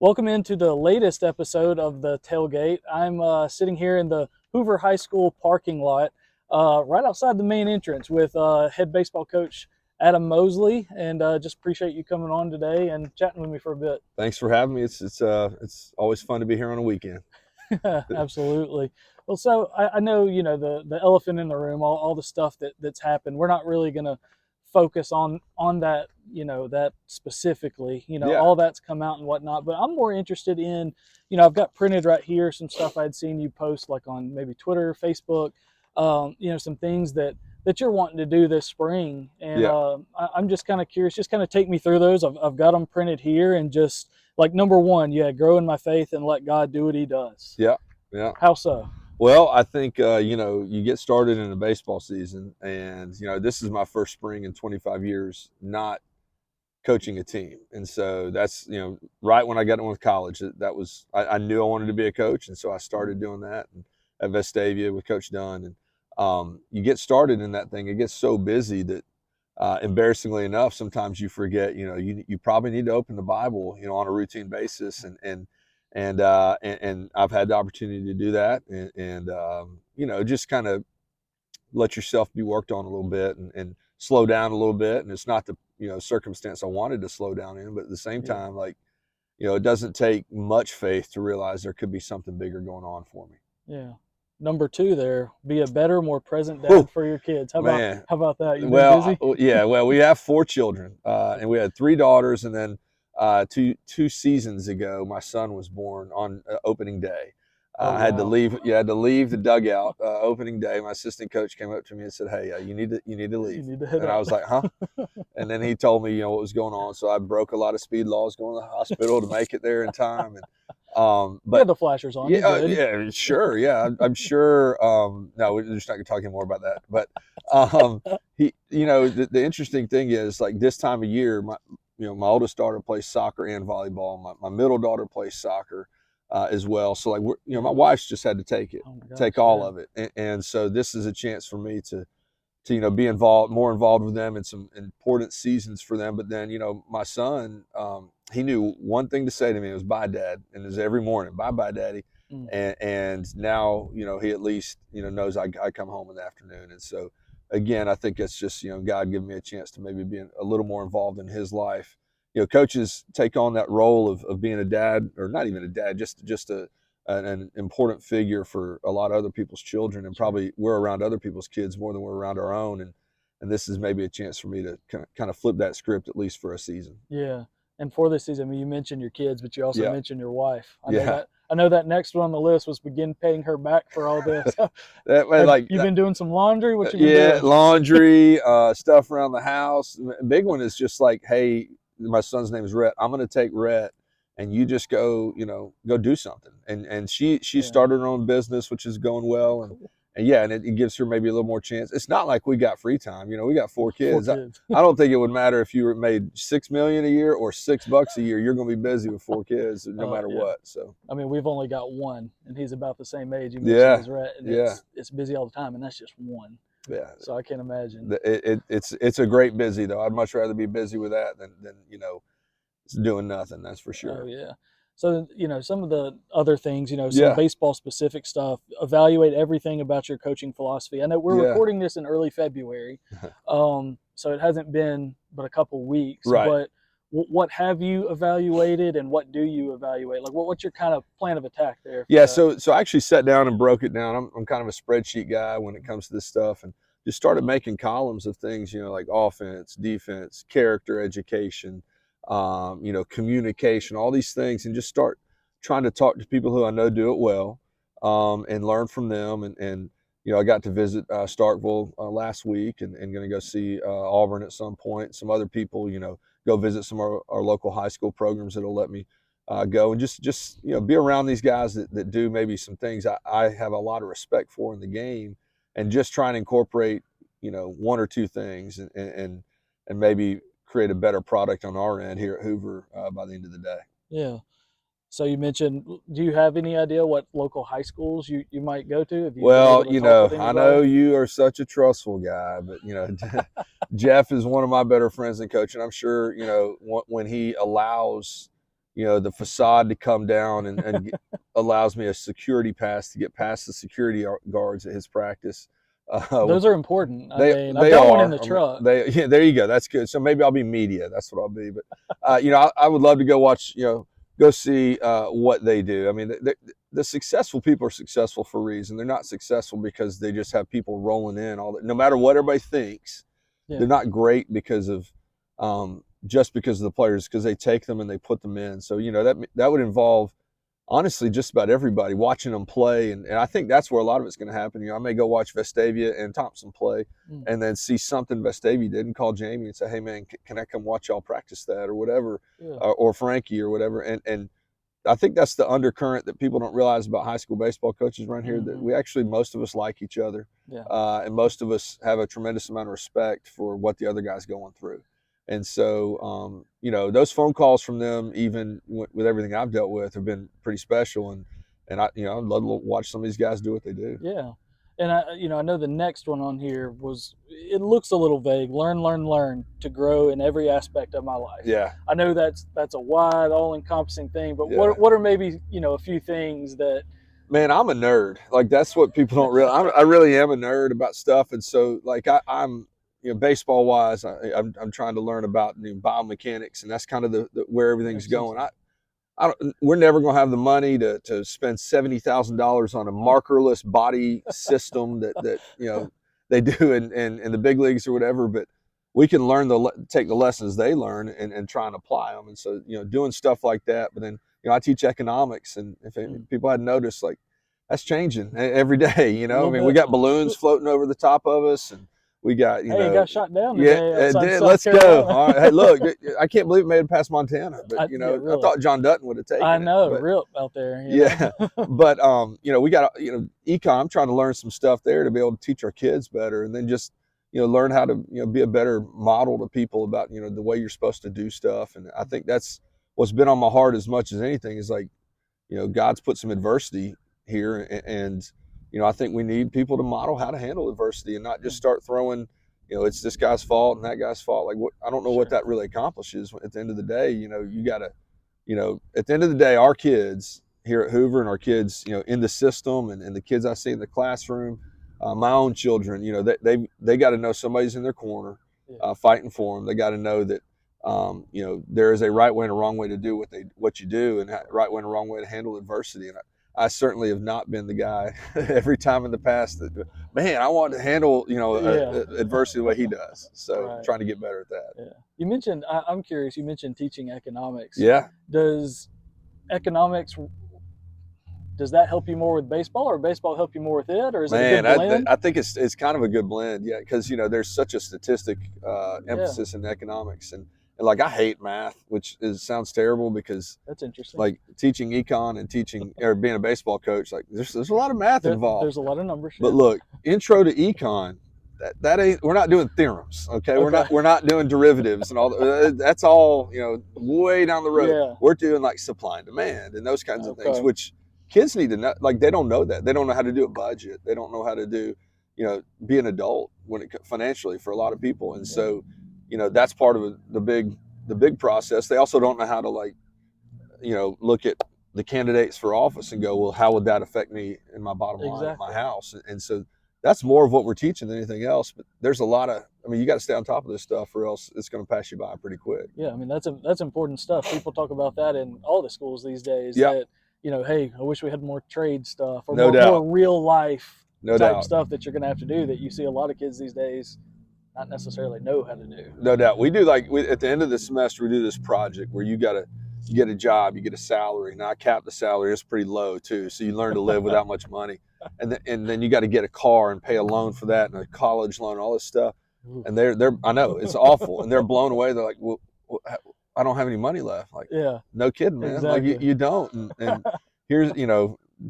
Welcome into the latest episode of the Tailgate. I'm sitting here in the Hoover High School parking lot, right outside the main entrance with head baseball coach Adam Moseley, and just appreciate you coming on today and chatting with me for a bit. Thanks for having me. It's always fun to be here on a weekend. Absolutely. Well, so I know the elephant in the room, all the stuff that's happened. We're not really going to focus on that that specifically. Yeah. All that's come out and whatnot. But I'm more interested in I've got printed right here some stuff I'd seen you post like on maybe Twitter, Facebook. Some things that you're wanting to do this spring, and Yeah. I'm just kind of curious. Just kind of take me through those. I've got them printed here, and just like number one, grow in my faith and let God do what He does. Yeah. Yeah. How so? Well, I think you get started in the baseball season, and this is my first spring in 25 years not coaching a team, and so that's right when I got in with college. That was I knew I wanted to be a coach, and so I started doing that at Vestavia with Coach Dunn, and you get started in that thing. It gets so busy that embarrassingly enough, sometimes you forget. You probably need to open the Bible, on a routine basis, and I've had the opportunity to do that, and just kind of let yourself be worked on a little bit and slow down a little bit. And it's not the circumstance I wanted to slow down in, but at the same time, it doesn't take much faith to realize there could be something bigger going on for me. Yeah. Number two there, be a better, more present dad for your kids. How about that? You been busy? Well, we have 4 children, and we had 3 daughters, and then two seasons ago, my son was born on opening day. I had to leave. You had to leave the dugout opening day. My assistant coach came up to me and said, "Hey, you need to leave." You need to head and out. I was like, "Huh?" And then he told me, what was going on. So I broke a lot of speed laws going to the hospital to make it there in time. And but you had the flashers on. Yeah, sure, yeah, I'm sure. No, we're just not going to talk anymore about that. But the interesting thing is, like, this time of year, my oldest daughter plays soccer and volleyball. My middle daughter plays soccer as well. So like my wife's just had to take all of it, and so this is a chance for me to be more involved with them in some important seasons for them. But then my son, he knew one thing to say to me. It was "Bye, Dad," and it was every morning, "Bye, Daddy." And now he at least knows I come home in the afternoon. And so again, I think it's just God giving me a chance to maybe be a little more involved in his life. Coaches take on that role of being a dad, or not even a dad, just an important figure for a lot of other people's children, and probably we're around other people's kids more than we're around our own. And this is maybe a chance for me to kind of flip that script, at least for a season. Yeah. And for this season, I mean, you mentioned your kids, but you also mentioned your wife. I know that next one on the list was begin paying her back for all this. You've been doing some laundry? What you been doing? Laundry, stuff around the house. Big one is just like, hey, my son's name is Rhett. I'm going to take Rhett, and you just go do something. And she started her own business, which is going well. And it gives her maybe a little more chance. It's not like we got free time. We got 4 kids. I don't think it would matter if you made $6 million a year or $6 a year. You're going to be busy with 4 kids no matter what. So I mean, we've only got one, and he's about the same age. You mentioned his Rhett, and it's busy all the time, and that's just one. Yeah. So I can't imagine. It's a great busy though. I'd much rather be busy with that than doing nothing. That's for sure. Oh yeah. So, some of the other things, some baseball specific stuff, evaluate everything about your coaching philosophy. I know we're recording this in early February, so it hasn't been but a couple weeks. Right. But what have you evaluated, and what do you evaluate? Like, what's your kind of plan of attack there? Yeah, so I actually sat down and broke it down. I'm kind of a spreadsheet guy when it comes to this stuff, and just started making columns of things, like offense, defense, character, education, communication, all these things, and just start trying to talk to people who I know do it well, and learn from them. And I got to visit Starkville last week, and going to go see Auburn at some point. Some other people, go visit some of our local high school programs that'll let me go, and just be around these guys that do maybe some things I have a lot of respect for in the game, and just try and incorporate 1 or 2 things, and maybe create a better product on our end here at Hoover by the end of the day. Yeah. So you mentioned, do you have any idea what local high schools you might go to? Well, I know you are such a trustful guy, but Jeff is one of my better friends in coaching. I'm sure when he allows the facade to come down and allows me a security pass to get past the security guards at his practice. Those are important. They I've got one in are. the truck. Yeah, there you go. That's good. So maybe I'll be media. That's what I'll be. But I would love to go watch. Go see what they do. I mean, the successful people are successful for a reason. They're not successful because they just have people rolling in all that. No matter what everybody thinks, they're not great because of just because of the players, because they take them and they put them in. So that would involve, honestly, just about everybody watching them play, and I think that's where a lot of it's going to happen. I may go watch Vestavia and Thompson play, and then see something Vestavia did and call Jamie and say, "Hey man, can I come watch y'all practice that or whatever," or Frankie or whatever. And I think that's the undercurrent that people don't realize about high school baseball coaches around here, that we actually, most of us like each other, and most of us have a tremendous amount of respect for what the other guy's going through. And so, those phone calls from them, even with everything I've dealt with, have been pretty special. And I'd love to watch some of these guys do what they do. Yeah. And I know the next one on here it looks a little vague. Learn to grow in every aspect of my life. Yeah. I know that's a wide, all-encompassing thing, but what are maybe, a few things that... Man, I'm a nerd. Like, that's what people don't realize. I really am a nerd about stuff. And so, like, I'm baseball wise, I'm trying to learn about biomechanics, and that's kind of where everything's going. We're never going to have the money to spend $70,000 on a markerless body system that they do in the big leagues or whatever, but we can take the lessons they learn and try and apply them. And so, doing stuff like that. But then, I teach economics, and if people hadn't noticed, like, that's changing every day. I mean, we got balloons floating over the top of us, and we got, it got shot down today. Yeah, it did. Let's go. All right. Hey, look, I can't believe it made it past Montana, but really. I thought John Dutton would have taken it. I know, RIP out there. Yeah, but we got econ. I'm trying to learn some stuff there to be able to teach our kids better, and then just learn how to be a better model to people about the way you're supposed to do stuff. And I think that's what's been on my heart as much as anything, is like, God's put some adversity here, and I think we need people to model how to handle adversity and not just start throwing, it's this guy's fault and that guy's fault. Like, I don't know what that really accomplishes. At the end of the day, you got to, at the end of the day, our kids here at Hoover and our kids, in the system, and the kids I see in the classroom, my own children, they got to know somebody's in their corner, fighting for them. They got to know that, there is a right way and a wrong way to do what you do, and a right way and a wrong way to handle adversity. And I certainly have not been the guy every time in the past that, man, I want to handle, adversity the way he does. So trying to get better at that. Yeah. You mentioned, I'm curious, you mentioned teaching economics. Yeah. Does that help you more with baseball, or baseball help you more with it? Or is it a good blend? I think it's kind of a good blend. Yeah. Because, there's such a statistic emphasis in economics, and like, I hate math, which sounds terrible, because that's interesting. Like, teaching econ and teaching or being a baseball coach, like, there's a lot of math involved. There's a lot of numbers. But look, intro to econ, that ain't, we're not doing theorems. Okay. We're not doing derivatives and all that. That's all, way down the road. Yeah. We're doing like supply and demand and those kinds of things, which kids need to know. Like, they don't know that. They don't know how to do a budget. They don't know how to do, be an adult financially for a lot of people. And so, that's part of the big process. They also don't know how to, like, look at the candidates for office and go, well, how would that affect me in my bottom line at my house? And so that's more of what we're teaching than anything else. But there's a lot of, you got to stay on top of this stuff, or else it's going to pass you by pretty quick. Yeah, that's important stuff. People talk about that in all the schools these days. Yeah. That, hey, I wish we had more trade stuff, or more real life type stuff that you're going to have to do, that you see a lot of kids these days not necessarily know how to do. No doubt. We do, at the end of the semester, we do this project where you get a job, you get a salary. Now, I cap the salary, it's pretty low too, so you learn to live without much money. And then you got to get a car and pay a loan for that, and a college loan, all this stuff. And they're I know, it's awful, and they're blown away. They're like, well, I don't have any money left. Like, no kidding, man. Exactly. Like, you don't. And here's,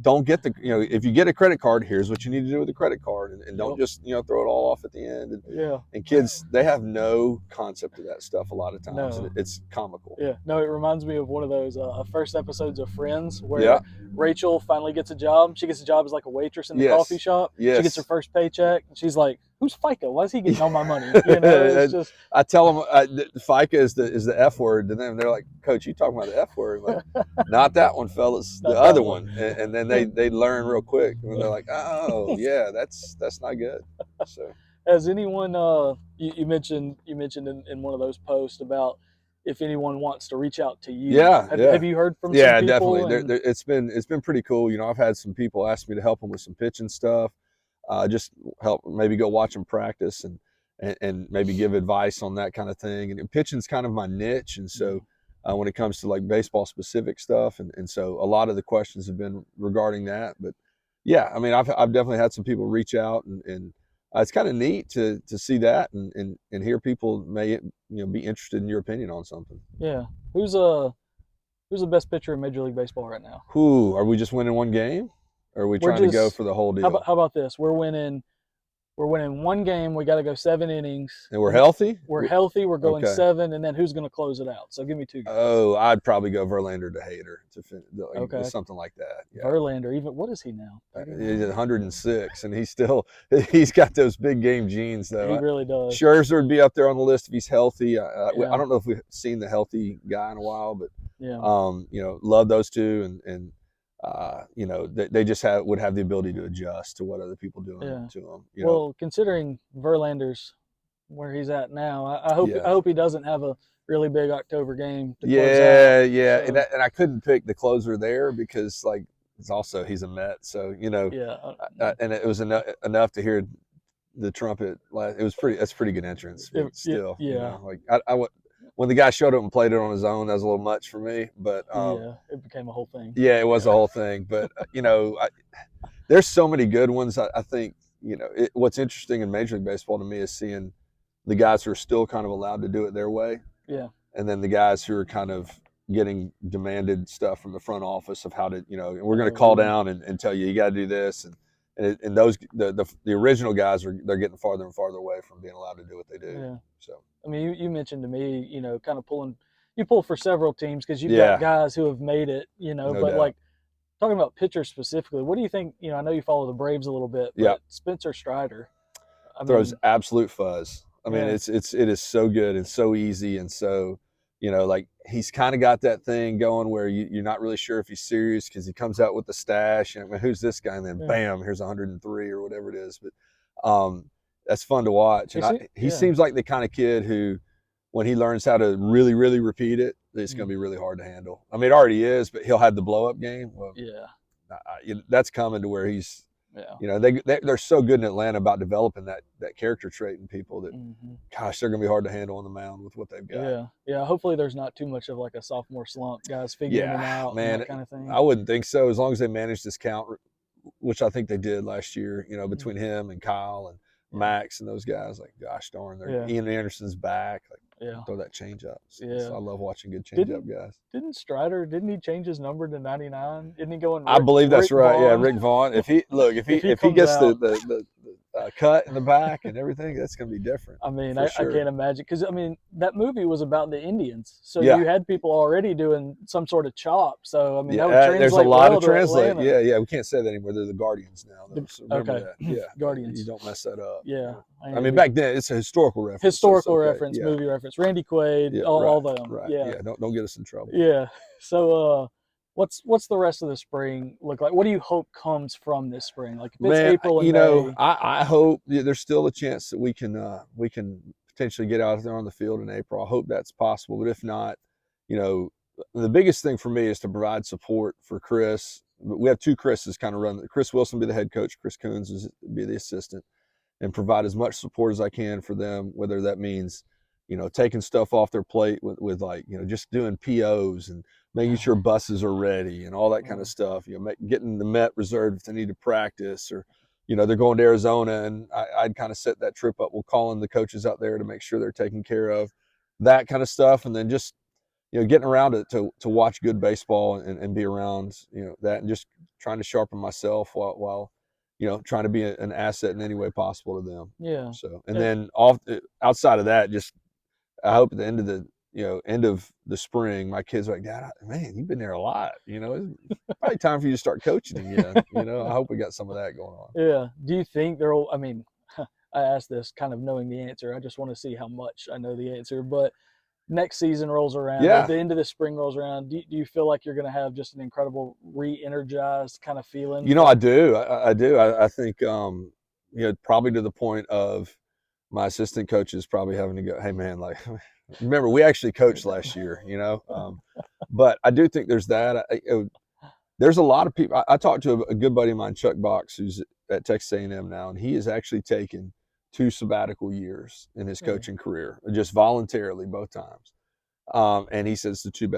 don't get if you get a credit card, here's what you need to do with the credit card, and don't just, throw it all off at the end. And kids, they have no concept of that stuff a lot of times. No. It's comical. Yeah. No, it reminds me of one of those first episodes of Friends where Rachel finally gets a job. She gets a job as like a waitress in the coffee shop. Yes. She gets her first paycheck, and she's like, who's FICA? Why is he getting all my money? You know, it's just. I tell them FICA is the F word to them. They're like, Coach, you talking about the F word? I'm like, not that one, fellas. The other one. And then they learn real quick, and they're like, oh yeah, that's not good. So. Has anyone you mentioned in one of those posts about if anyone wants to reach out to you? Have you heard from some people? Definitely. It's been pretty cool. You know, I've had some people ask me to help them with some pitching stuff, just help maybe go watch them practice and maybe give advice on that kind of thing. And pitching's kind of my niche, and so when it comes to like baseball specific stuff, and so a lot of the questions have been regarding that. But yeah, I mean, I've definitely had some people reach out and it's kind of neat to see that and hear people may be interested in your opinion on something. Yeah, who's the best pitcher in Major League Baseball right now? Are we just winning one game, or are we trying to go for the whole deal? How about this? We're winning one game. We got to go 7 innings. And we're healthy. We're healthy. We're going 7, and then who's going to close it out? So give me 2 guys. Oh, I'd probably go Verlander to Hader something like that. Yeah. Verlander, even what is he now? He's at 106, and he's got those big game genes though. He really does. Scherzer would be up there on the list if he's healthy. I don't know if we've seen the healthy guy in a while, but love those two, and they just would have the ability to adjust to what other people doing to them. Well, considering Verlander's where he's at now, I hope he doesn't have a really big October game to close out. So. And I couldn't pick the closer there because he's a Met, so and it was enough to hear the trumpet. That's pretty good entrance. Still, when the guy showed up and played it on his own, that was a little much for me. But it became a whole thing. Yeah, it was a whole thing. But there's so many good ones. I think what's interesting in Major League Baseball to me is seeing the guys who are still kind of allowed to do it their way. Yeah. And then the guys who are kind of getting demanded stuff from the front office of how to, we're going to call down and tell you got to do this, and those the original guys they're getting farther and farther away from being allowed to do what they do. Yeah. So I mean, you mentioned to me, kind of you pull for several teams because you've got guys who have made it, No but doubt. like talking about pitchers specifically, what do you think? I know you follow the Braves a little bit, but Spencer Strider throws absolute fuzz. I mean, it is so good and so easy, and so he's kind of got that thing going where you're not really sure if he's serious because he comes out with the stash and who's this guy, and then bam, here's 103 or whatever it is. But that's fun to watch, and he seems like the kind of kid who, when he learns how to really, really repeat it, it's going to be really hard to handle. I mean, it already is, but he'll have the blow up game. Well, that's coming to where he's. Yeah. They're so good in Atlanta about developing that character trait in people that, gosh, they're going to be hard to handle on the mound with what they've got. Yeah. Hopefully there's not too much of like a sophomore slump, guys figuring him out, and that kind of thing. I wouldn't think so, as long as they manage this count, which I think they did last year. Between him and Kyle and Max and those guys, like, gosh darn, Ian Anderson's back. Like, throw that change up. So I love watching good change up guys. Didn't he change his number to 99? Didn't he go in? I believe that's right. Vaughn? Yeah, Rick Vaughn. If he gets out, the cut in the back and everything, that's going to be different. I mean, I can't imagine, because I mean that movie was about the Indians, so you had people already doing some sort of chop. So I mean, that would translate. There's a lot well of translate. Atlanta. Yeah, we can't say that anymore. They're the Guardians now. So remember that. Yeah, Guardians. You don't mess that up. Yeah, I mean, back then it's a historical reference. Reference, movie reference. Randy Quaid, all them. Right. Yeah. Don't get us in trouble. Yeah. So, what's the rest of the spring look like? What do you hope comes from this spring? Like, if it's April and May, I hope there's still a chance that we can potentially get out there on the field in April. I hope that's possible. But if not, the biggest thing for me is to provide support for Chris. We have 2 Chris's kind of run. Chris Wilson be the head coach. Chris Coons be the assistant, and provide as much support as I can for them, whether that means taking stuff off their plate with just doing POs and making sure buses are ready and all that kind of stuff. Getting the Met reserved if they need to practice, or they're going to Arizona, and I'd kind of set that trip up. We'll call in the coaches out there to make sure they're taken care of, that kind of stuff, and then just getting around it to watch good baseball and be around that, and just trying to sharpen myself while trying to be an asset in any way possible to them. Yeah. So, and then outside of that, just I hope at the end of the spring, my kids are like, Dad, man, you've been there a lot. It's probably time for you to start coaching again. I hope we got some of that going on. Yeah. Do you think I mean, I asked this kind of knowing the answer. I just want to see how much I know the answer. But next season rolls around, or Yeah, the end of the spring rolls around. Do you feel like you're going to have just an incredible re-energized kind of feeling? you know, I do. I do. I think, probably to the point of my assistant coaches probably having to go, hey, man, like, remember, we actually coached last year, but I do think there's that. There's a lot of people. I talked to a good buddy of mine, Chuck Box, who's at Texas A&M now, and he has actually taken 2 sabbatical years in his coaching career, just voluntarily both times. And he says the 2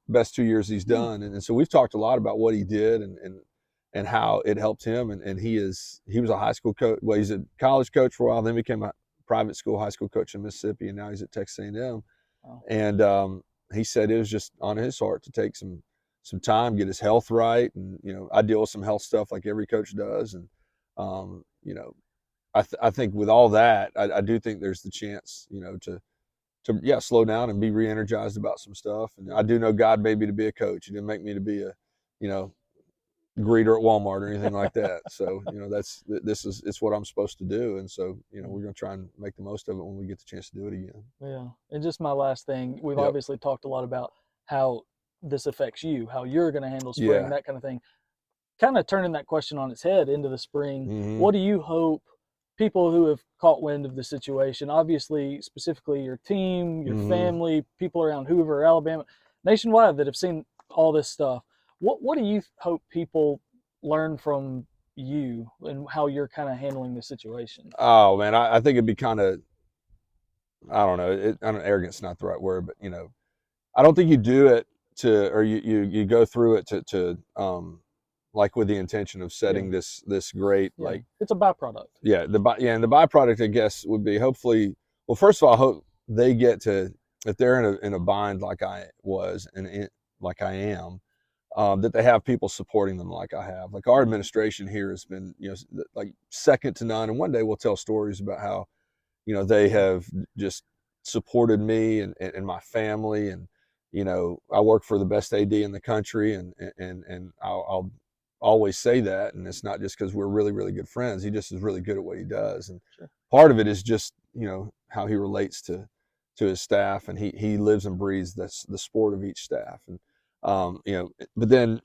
best 2 years he's done. And so we've talked a lot about what he did and how it helped him. And he was a high school coach. Well, he's a college coach for a while, then became a private school high school coach in Mississippi, and now he's at Texas A&M. Wow. And he said it was just on his heart to take some time, get his health right. And, I deal with some health stuff like every coach does. And, I think with all that, I do think there's the chance, to slow down and be re-energized about some stuff. And I do know God made me to be a coach. He didn't make me to be a, greeter at Walmart or anything like that. So, it's what I'm supposed to do. And so, we're going to try and make the most of it when we get the chance to do it again. Yeah. And just my last thing, we've Yep. obviously talked a lot about how this affects you, how you're going to handle spring, Yeah. that kind of thing. Kind of turning that question on its head into the spring, Mm-hmm. what do you hope people who have caught wind of the situation, obviously, specifically your team, your Mm-hmm. family, people around Hoover, Alabama, nationwide that have seen all this stuff, what do you hope people learn from you and how you're kind of handling the situation? Oh man, I think it'd be kind of, I don't know, arrogant's not the right word, but I don't think you do it or you go through it to like with the intention of setting this great, like, it's a byproduct. and the byproduct, I guess, would be hopefully, well, first of all, I hope they get to, if they're in a bind like I was and like I am, that they have people supporting them like I have. Like our administration here has been, like second to none. And one day we'll tell stories about how, they have just supported me and my family. And, I work for the best AD in the country, and I'll always say that. And it's not just because we're really, really good friends. He just is really good at what he does. And part of it is just, how he relates to his staff, and he lives and breathes the sport of each staff. And, but then,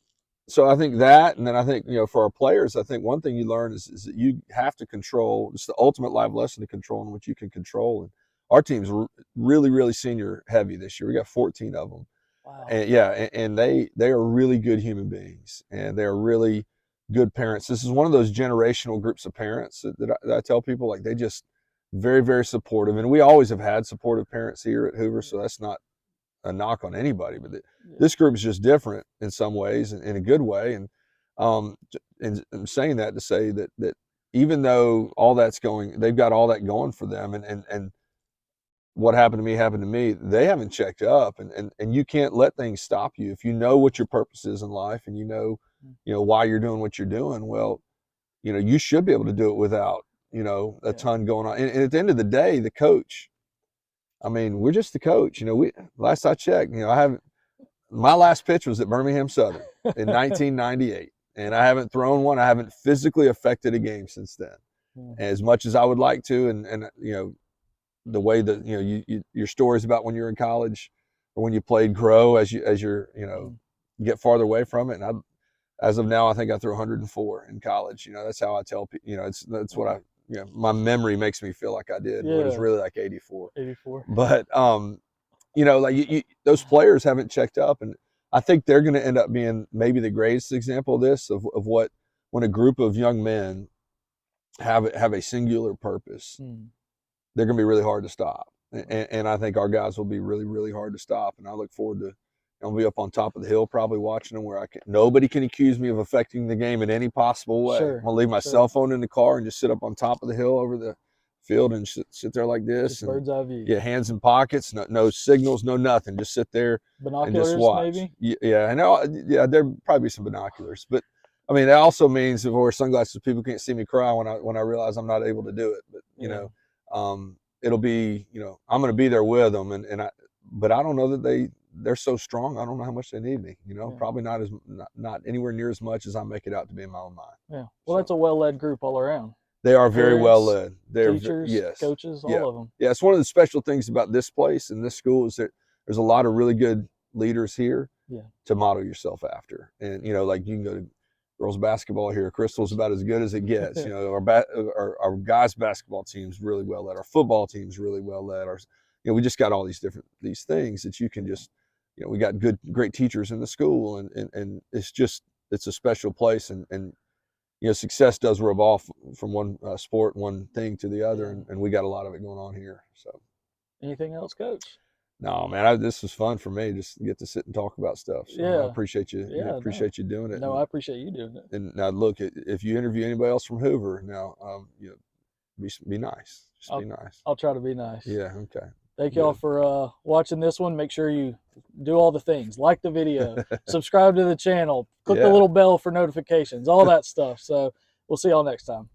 so I think that, and then I think, for our players, I think one thing you learn is that you have to control. It's the ultimate life lesson, to control what you can control. And our team's really, really senior heavy this year. We got 14 of them. Wow. And they are really good human beings, and they're really good parents. This is one of those generational groups of parents that I tell people, like, they just very, very supportive. And we always have had supportive parents here at Hoover, so that's not a knock on anybody, but this group is just different in some ways, in a good way. And I'm saying that to say that even though all that's going, they've got all that going for them, and what happened to me, they haven't checked up, and you can't let things stop you. If you know what your purpose is in life, and you know why you're doing what you're doing, well, you should be able to do it without, a ton going on. And at the end of the day, the coach, I mean, we're just the coach. Last I checked, my last pitch was at Birmingham Southern in 1998, and I haven't thrown one. I haven't physically affected a game since then, as much as I would like to. And the way that your stories about when you're in college or when you played grow as you're get farther away from it. And as of now, I think I threw 104 in college. That's how I tell people. That's what I. My memory makes me feel like I did. But it was really like 84. 84. But like those players haven't checked up, and I think they're going to end up being maybe the greatest example of this, of what, when a group of young men have a singular purpose, they're going to be really hard to stop. And I think our guys will be really, really hard to stop. And I look forward to, I'll be up on top of the hill probably watching them, where nobody can accuse me of affecting the game in any possible way. I'm gonna leave my cell phone in the car and just sit up on top of the hill over the field and sit there like this. Just bird's eye view. Yeah, hands in pockets, no signals, no nothing. Just sit there and just watch. Maybe? Yeah, there'll probably be some binoculars. But I mean, that also means if I wear sunglasses, people can't see me cry when I realize I'm not able to do it. But it'll be, I'm going to be there with them, but I don't know that they're so strong. I don't know how much they need me. Probably not anywhere near as much as I make it out to be in my own mind. Yeah. Well, that's a well-led group all around. They are very well Parents, led. They're teachers, yes, coaches, yeah, all of them. yeah. It's one of the special things about this place and this school is that there's a lot of really good leaders here Yeah. to model yourself after. And you know, like you can go to girls basketball here. Crystal's about as good as it gets. You know, our guys basketball team's really well led. Our football team's really well led. You know, we just got all these things that you can just, you know, we got great teachers in the school, and it's a special place, and you know, success does rub off from one sport, one thing to the other, Yeah. and we got a lot of it going on here. So, Anything else, Coach? no, man, this was fun for me just to get to sit and talk about stuff. So I Yeah. appreciate you. Yeah. Appreciate you doing it. No, I appreciate you doing it. And now, look, if you interview anybody else from Hoover, now, you know, be nice. Just be nice. I'll try to be nice. Yeah. Okay. Thank y'all for watching this one. Make sure you do all the things. Like the video, subscribe to the channel, click the little bell for notifications, all that stuff. So we'll see y'all next time.